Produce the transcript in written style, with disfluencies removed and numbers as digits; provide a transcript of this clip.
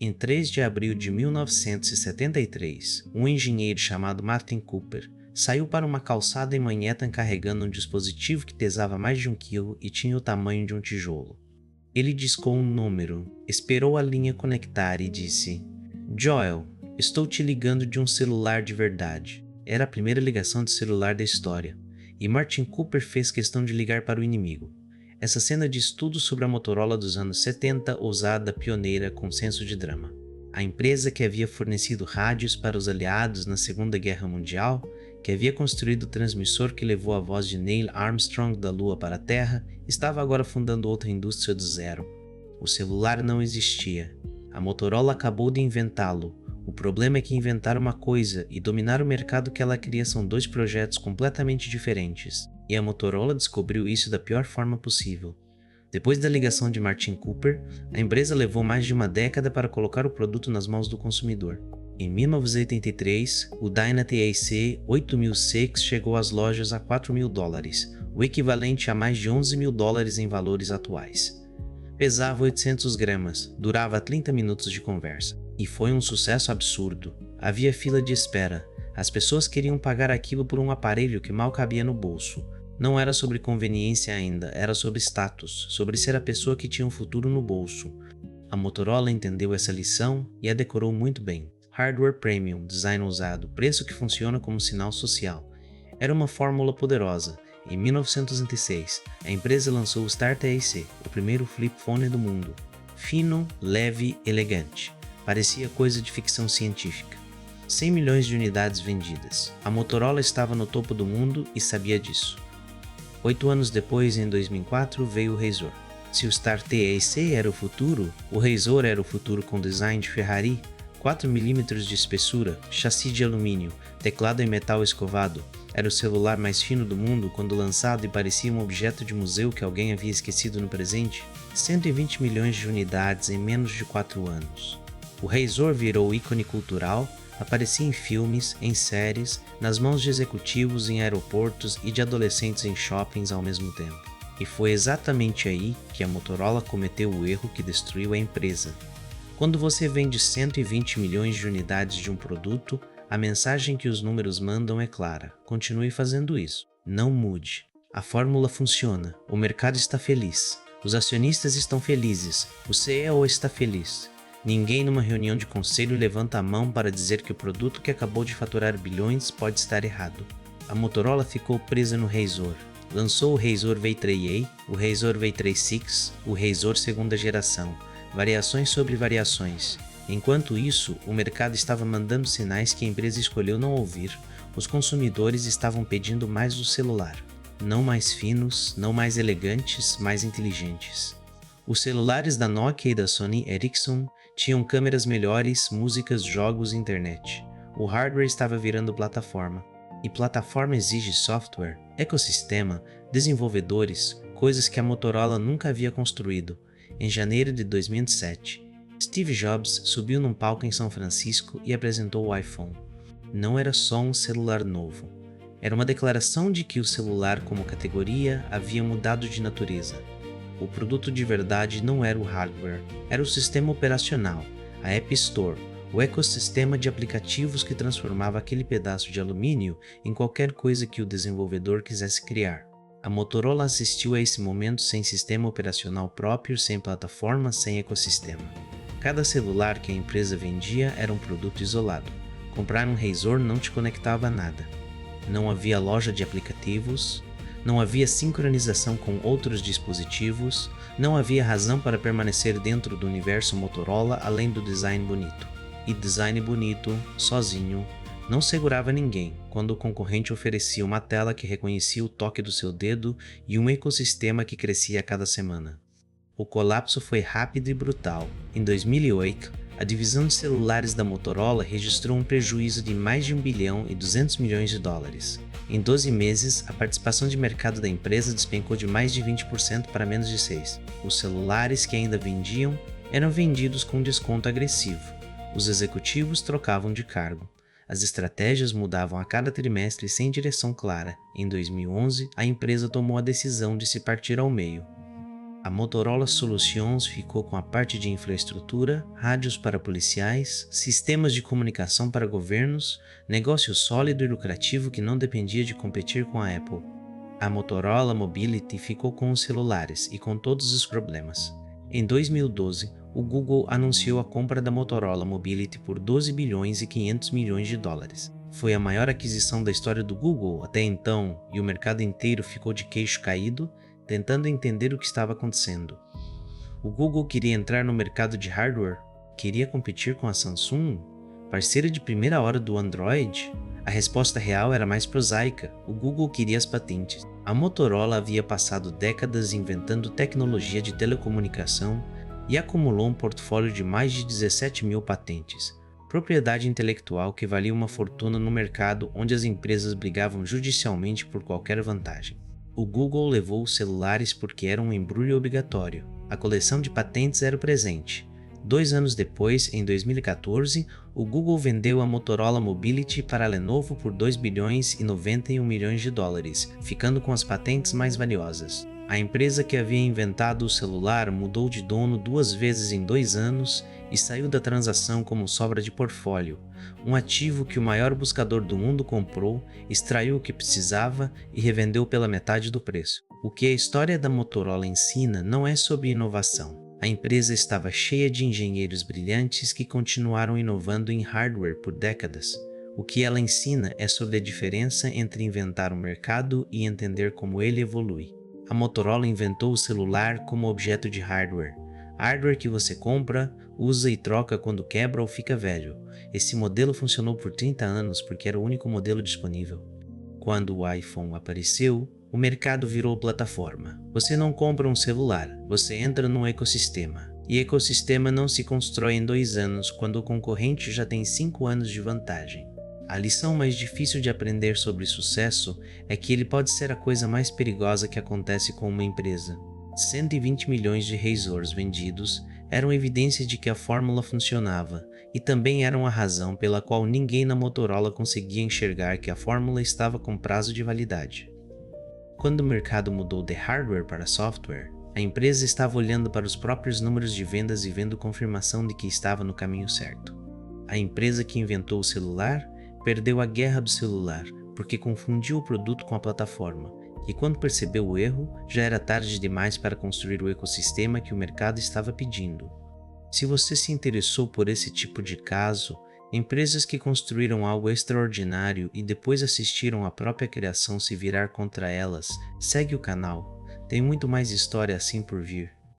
Em 3 de abril de 1973, um engenheiro chamado Martin Cooper saiu para uma calçada em Manhattan carregando um dispositivo que pesava mais de 1 quilo e tinha o tamanho de um tijolo. Ele discou um número, esperou a linha conectar e disse: "Joel, estou te ligando de um celular de verdade." Era a primeira ligação de celular da história, e Martin Cooper fez questão de ligar para o inimigo. Essa cena diz tudo sobre a Motorola dos anos 70, ousada, pioneira, com senso de drama. A empresa que havia fornecido rádios para os aliados na Segunda Guerra Mundial, que havia construído o transmissor que levou a voz de Neil Armstrong da Lua para a Terra, estava agora fundando outra indústria do zero. O celular não existia. A Motorola acabou de inventá-lo. O problema é que inventar uma coisa e dominar o mercado que ela cria são dois projetos completamente diferentes, e a Motorola descobriu isso da pior forma possível. Depois da ligação de Martin Cooper, a empresa levou mais de uma década para colocar o produto nas mãos do consumidor. Em 1983, o Dynat AC 8006 chegou às lojas a $4.000, o equivalente a mais de $11.000 em valores atuais. Pesava 800 gramas, durava 30 minutos de conversa, e foi um sucesso absurdo. Havia fila de espera. As pessoas queriam pagar aquilo por um aparelho que mal cabia no bolso. Não era sobre conveniência ainda, era sobre status, sobre ser a pessoa que tinha um futuro no bolso. A Motorola entendeu essa lição e a decorou muito bem. Hardware premium, design ousado, preço que funciona como sinal social. Era uma fórmula poderosa. Em 1906, a empresa lançou o Start AC, o primeiro flip phone do mundo. Fino, leve, elegante. Parecia coisa de ficção científica. 100 milhões de unidades vendidas. A Motorola estava no topo do mundo e sabia disso. 8 anos depois, em 2004, veio o Razr. Se o Start AC era o futuro, o Razr era o futuro com design de Ferrari, 4 mm de espessura, chassi de alumínio, teclado em metal escovado. Era o celular mais fino do mundo quando lançado e parecia um objeto de museu que alguém havia esquecido no presente. 120 milhões de unidades em menos de 4 anos. O Razr virou ícone cultural, aparecia em filmes, em séries, nas mãos de executivos em aeroportos e de adolescentes em shoppings ao mesmo tempo. E foi exatamente aí que a Motorola cometeu o erro que destruiu a empresa. Quando você vende 120 milhões de unidades de um produto, a mensagem que os números mandam é clara: continue fazendo isso, não mude. A fórmula funciona, o mercado está feliz, os acionistas estão felizes, o CEO está feliz. Ninguém numa reunião de conselho levanta a mão para dizer que o produto que acabou de faturar bilhões pode estar errado. A Motorola ficou presa no Razr. Lançou o Razr V3A, o Razr V36, o Razr segunda geração, variações sobre variações. Enquanto isso, o mercado estava mandando sinais que a empresa escolheu não ouvir. Os consumidores estavam pedindo mais do celular. Não mais finos, não mais elegantes, mais inteligentes. Os celulares da Nokia e da Sony Ericsson tinham câmeras melhores, músicas, jogos e internet. O hardware estava virando plataforma. E plataforma exige software, ecossistema, desenvolvedores, coisas que a Motorola nunca havia construído. Em janeiro de 2007, Steve Jobs subiu num palco em São Francisco e apresentou o iPhone. Não era só um celular novo. Era uma declaração de que o celular como categoria havia mudado de natureza. O produto de verdade não era o hardware, era o sistema operacional, a App Store, o ecossistema de aplicativos que transformava aquele pedaço de alumínio em qualquer coisa que o desenvolvedor quisesse criar. A Motorola assistiu a esse momento sem sistema operacional próprio, sem plataforma, sem ecossistema. Cada celular que a empresa vendia era um produto isolado. Comprar um Razr não te conectava a nada. Não havia loja de aplicativos, não havia sincronização com outros dispositivos, não havia razão para permanecer dentro do universo Motorola além do design bonito. E design bonito, sozinho, não segurava ninguém quando o concorrente oferecia uma tela que reconhecia o toque do seu dedo e um ecossistema que crescia a cada semana. O colapso foi rápido e brutal. Em 2008, a divisão de celulares da Motorola registrou um prejuízo de mais de $1 bilhão e 200 milhões de dólares. Em 12 meses, a participação de mercado da empresa despencou de mais de 20% para menos de 6%. Os celulares que ainda vendiam eram vendidos com desconto agressivo. Os executivos trocavam de cargo. As estratégias mudavam a cada trimestre sem direção clara. Em 2011, a empresa tomou a decisão de se partir ao meio. A Motorola Solutions ficou com a parte de infraestrutura, rádios para policiais, sistemas de comunicação para governos, negócio sólido e lucrativo que não dependia de competir com a Apple. A Motorola Mobility ficou com os celulares e com todos os problemas. Em 2012, o Google anunciou a compra da Motorola Mobility por 12 bilhões e 500 milhões de dólares. Foi a maior aquisição da história do Google até então e o mercado inteiro ficou de queixo caído, tentando entender o que estava acontecendo. O Google queria entrar no mercado de hardware? Queria competir com a Samsung? Parceira de primeira hora do Android? A resposta real era mais prosaica: o Google queria as patentes. A Motorola havia passado décadas inventando tecnologia de telecomunicação e acumulou um portfólio de mais de 17 mil patentes, propriedade intelectual que valia uma fortuna no mercado onde as empresas brigavam judicialmente por qualquer vantagem. O Google levou os celulares porque era um embrulho obrigatório. A coleção de patentes era o presente. 2 anos depois, em 2014, o Google vendeu a Motorola Mobility para a Lenovo por 2 bilhões e 91 milhões de dólares, ficando com as patentes mais valiosas. A empresa que havia inventado o celular mudou de dono 2 vezes em 2 anos e saiu da transação como sobra de portfólio, um ativo que o maior buscador do mundo comprou, extraiu o que precisava e revendeu pela metade do preço. O que a história da Motorola ensina não é sobre inovação. A empresa estava cheia de engenheiros brilhantes que continuaram inovando em hardware por décadas. O que ela ensina é sobre a diferença entre inventar um mercado e entender como ele evolui. A Motorola inventou o celular como objeto de hardware. Hardware que você compra, usa e troca quando quebra ou fica velho. Esse modelo funcionou por 30 anos porque era o único modelo disponível. Quando o iPhone apareceu, o mercado virou plataforma. Você não compra um celular, você entra num ecossistema. E ecossistema não se constrói em 2 anos quando o concorrente já tem 5 anos de vantagem. A lição mais difícil de aprender sobre sucesso é que ele pode ser a coisa mais perigosa que acontece com uma empresa. 120 milhões de Razors vendidos eram evidência de que a fórmula funcionava e também eram a razão pela qual ninguém na Motorola conseguia enxergar que a fórmula estava com prazo de validade. Quando o mercado mudou de hardware para software, a empresa estava olhando para os próprios números de vendas e vendo confirmação de que estava no caminho certo. A empresa que inventou o celular perdeu a guerra do celular porque confundiu o produto com a plataforma, e quando percebeu o erro, já era tarde demais para construir o ecossistema que o mercado estava pedindo. Se você se interessou por esse tipo de caso, empresas que construíram algo extraordinário e depois assistiram a própria criação se virar contra elas, segue o canal. Tem muito mais história assim por vir.